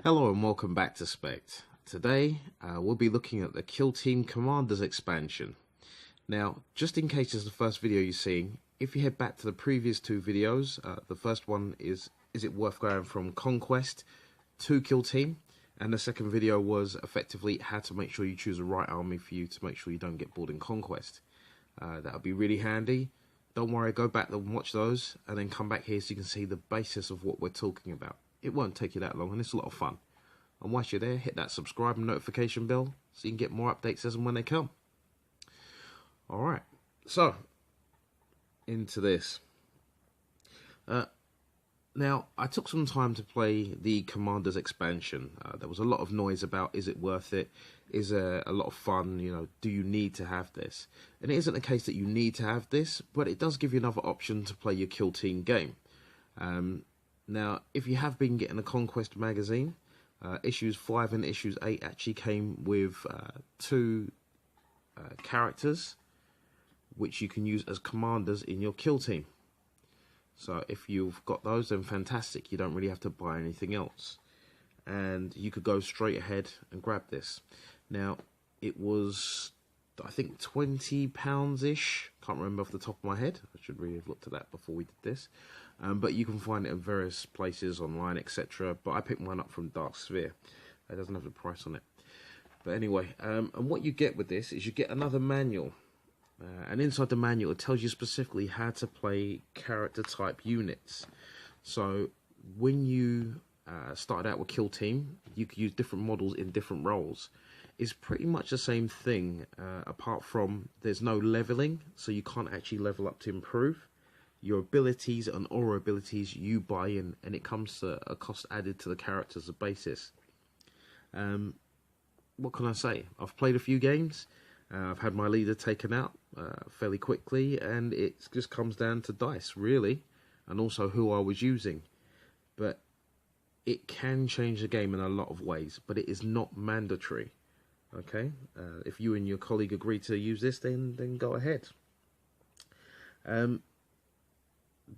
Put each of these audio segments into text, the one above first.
Hello and welcome back to Spekd. Today we'll be looking at the Kill Team Commanders expansion. Now, just in case it's the first video you're seeing, if you head back to the previous two videos, the first one is it worth going from Conquest to Kill Team? And the second video was effectively how to make sure you choose the right army for you to make sure you don't get bored in Conquest. That would be really handy. Don't worry, go back and watch those and then come back here so you can see the basis of what we're talking about. It won't take you that long and it's a lot of fun. And whilst you're there, hit that subscribe and notification bell so you can get more updates as and when they come. Alright, so into this. Now, I took some time to play the Commanders expansion. There was a lot of noise about, is it worth it? Is there a lot of fun? You know, do you need to have this? And it isn't a case that you need to have this, but it does give you another option to play your Kill Team game. Now, if you have been getting a Conquest magazine, issues 5 and issues 8 actually came with two characters which you can use as commanders in your Kill Team. So if you've got those, then fantastic. You don't really have to buy anything else. And you could go straight ahead and grab this. Now, it was, I think, £20-ish. Can't remember off the top of my head. I should really have looked at that before we did this. But you can find it in various places online, etc. But I picked mine up from Dark Sphere. It doesn't have the price on it. But anyway, and what you get with this is you get another manual. And inside the manual, it tells you specifically how to play character type units. So when you started out with Kill Team, you could use different models in different roles. It's pretty much the same thing, apart from there's no leveling, so you can't actually level up to improve. Your abilities and aura abilities you buy in, and it comes to a cost added to the character as a basis. What can I say? I've played a few games. I've had my leader taken out fairly quickly, and it just comes down to dice, really, and also who I was using. But it can change the game in a lot of ways, but it is not mandatory. Okay, if you and your colleague agree to use this, then go ahead.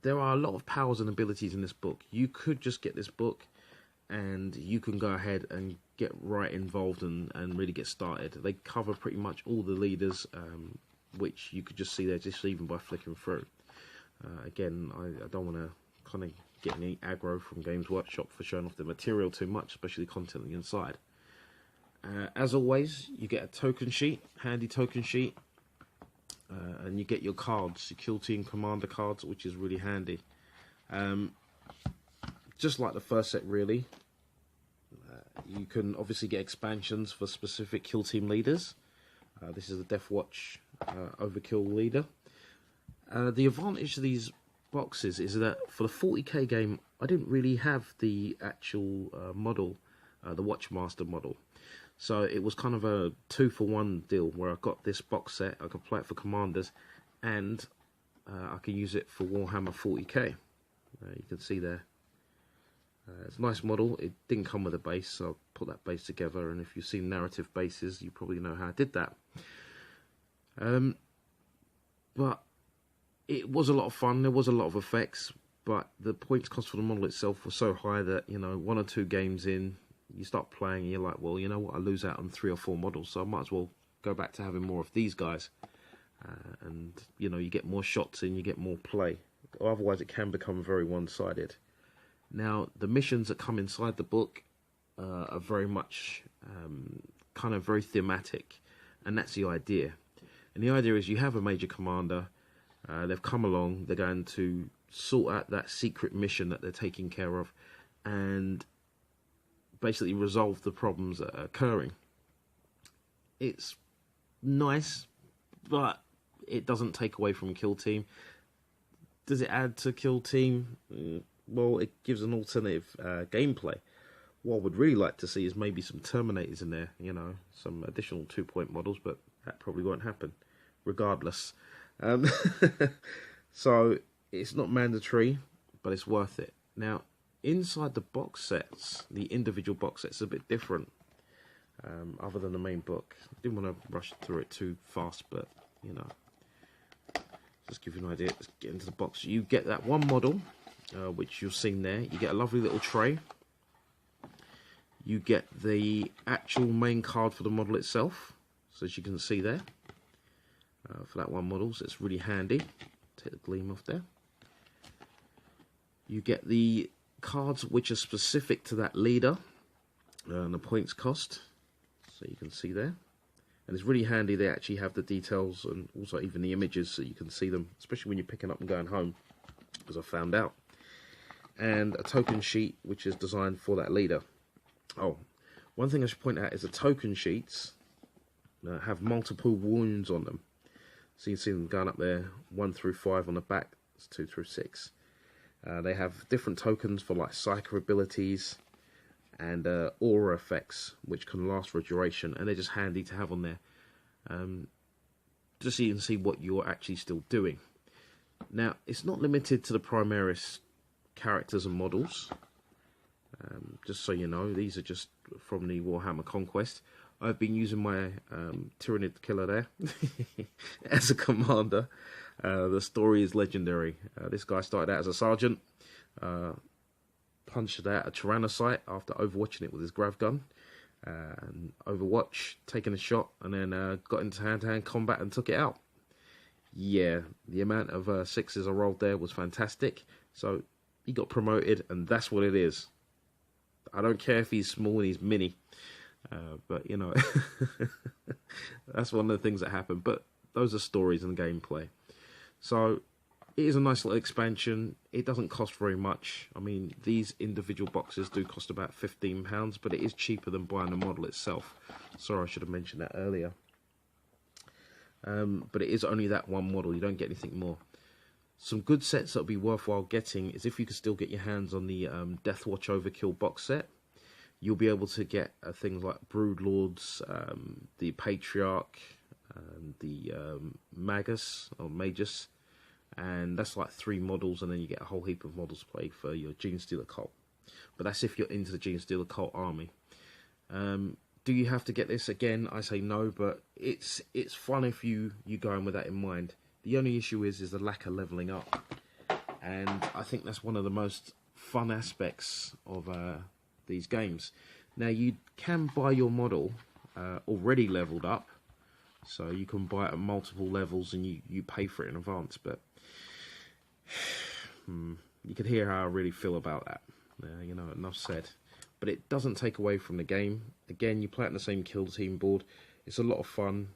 There are a lot of powers and abilities in this book. You could just get this book and you can go ahead and get right involved and really get started. They cover pretty much all the leaders, which you could just see there just even by flicking through. Again, I don't want to kind of get any aggro from Games Workshop for showing off the material too much, especially the content on the inside. As always, you get a token sheet, handy token sheet, and you get your cards, your Kill Team Commander cards, which is really handy. Just like the first set, really. You can obviously get expansions for specific Kill Team leaders. This is the Death Watch Overkill leader. The advantage of these boxes is that for the 40k game, I didn't really have the actual model, the Watchmaster model. So it was kind of a 2-for-1 deal where I got this box set, I could play it for Commanders, and I could use it for Warhammer 40k. You can see there. It's a nice model. It didn't come with a base, so I put that base together, and if you've seen narrative bases, you probably know how I did that. But it was a lot of fun. There was a lot of effects, but the points cost for the model itself was so high that, you know, 1 or 2 games in, you start playing and you're like, well, you know what, I lose out on 3 or 4 models, so I might as well go back to having more of these guys. And, you know, you get more shots in, you get more play. Otherwise, it can become very one-sided. Now, the missions that come inside the book are very much kind of very thematic, and that's the idea. And the idea is you have a major commander, they've come along, they're going to sort out that secret mission that they're taking care of, and basically resolve the problems that are occurring. It's nice, but it doesn't take away from Kill Team. Does it add to Kill Team? Well, it gives an alternative gameplay. What I would really like to see is maybe some Terminators in there, you know, some additional 2-point models, but that probably won't happen, regardless. So, it's not mandatory, but it's worth it. Now, inside the box sets, the individual box sets are a bit different, other than the main book. I didn't want to rush through it too fast, but, you know, just give you an idea. Let's get into the box. You get that one model, which you've seen there. You get a lovely little tray. You get the actual main card for the model itself, so as you can see there, for that one model, so it's really handy. Take the gleam off there. You get the cards which are specific to that leader, and the points cost, so you can see there. And it's really handy, they actually have the details and also even the images so you can see them, especially when you're picking up and going home, as I found out. And a token sheet which is designed for that leader. Oh, one thing I should point out is the token sheets have multiple wounds on them. So you can see them going up there, 1 through 5 on the back, it's 2 through 6. They have different tokens for like psycho abilities and aura effects, which can last for a duration, and they're just handy to have on there, just so you can see what you're actually still doing. Now, it's not limited to the Primaris characters and models, just so you know. These are just from the Warhammer Conquest. I've been using my Tyrannid Killer there as a commander. The story is legendary. This guy started out as a sergeant, punched out a Tyrannocyte after overwatching it with his grav gun, and Overwatch, taking a shot, and then got into hand-to-hand combat and took it out. Yeah, the amount of sixes I rolled there was fantastic. So he got promoted, and that's what it is. I don't care if he's small and he's mini, but you know, that's one of the things that happen. But those are stories and gameplay. So it is a nice little expansion. It doesn't cost very much. I mean, these individual boxes do cost about £15, but it is cheaper than buying the model itself. Sorry, I should have mentioned that earlier. But it is only that one model. You don't get anything more. Some good sets that would be worthwhile getting is if you can still get your hands on the Deathwatch Overkill box set. You'll be able to get things like Broodlords, the Patriarch, the Magus or Magus, and that's like 3 models, and then you get a whole heap of models to play for your Genestealer cult. But that's if you're into the Genestealer cult army. Do you have to get this? Again, I say no, but it's fun if you go in with that in mind. The only issue is the lack of leveling up, and I think that's one of the most fun aspects of these games. Now, you can buy your model already leveled up, so you can buy it at multiple levels and you pay for it in advance, but you can hear how I really feel about that. You know, enough said. But it doesn't take away from the game. Again, you play it on the same kill team board. It's a lot of fun.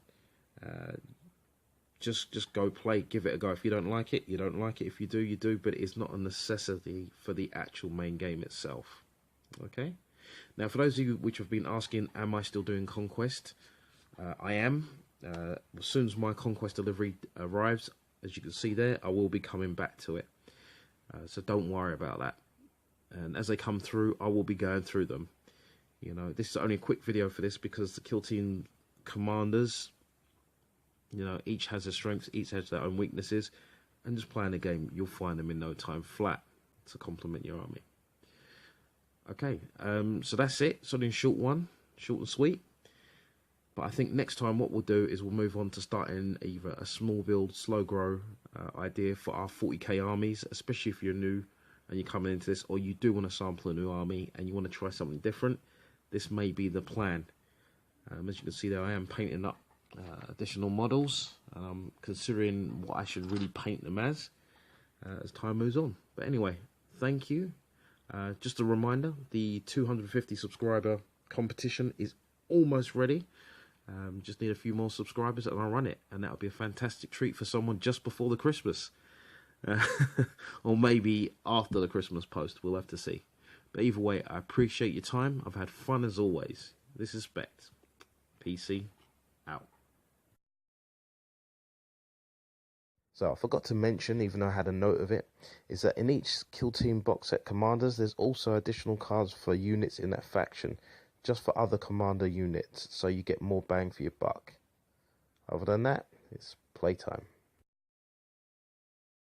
Just go play, give it a go. If you don't like it, you don't like it. If you do, you do. But it's not a necessity for the actual main game itself. Okay? Now, for those of you which have been asking, am I still doing Conquest? I am. As soon as my Conquest delivery arrives, as you can see there, I will be coming back to it. So don't worry about that. And as they come through, I will be going through them. You know, this is only a quick video for this because the kill team commanders, you know, each has their strengths, each has their own weaknesses, and just playing the game, you'll find them in no time flat to complement your army. Okay, so that's it. Something short one, short and sweet. But I think next time what we'll do is we'll move on to starting either a small build, slow grow idea for our 40k armies, especially if you're new and you're coming into this, or you do want to sample a new army and you want to try something different. This may be the plan. As you can see there, I am painting up additional models, and I'm considering what I should really paint them as time moves on. But anyway, thank you. Just a reminder, the 250 subscriber competition is almost ready. Just need a few more subscribers and I'll run it, and that'll be a fantastic treat for someone just before the Christmas. Or maybe after the Christmas post, we'll have to see. But either way, I appreciate your time. I've had fun as always. This is Spekd. PC out. So I forgot to mention, even though I had a note of it, is that in each kill team box set commanders, there's also additional cards for units in that faction, just for other commander units, so you get more bang for your buck. Other than that, it's playtime.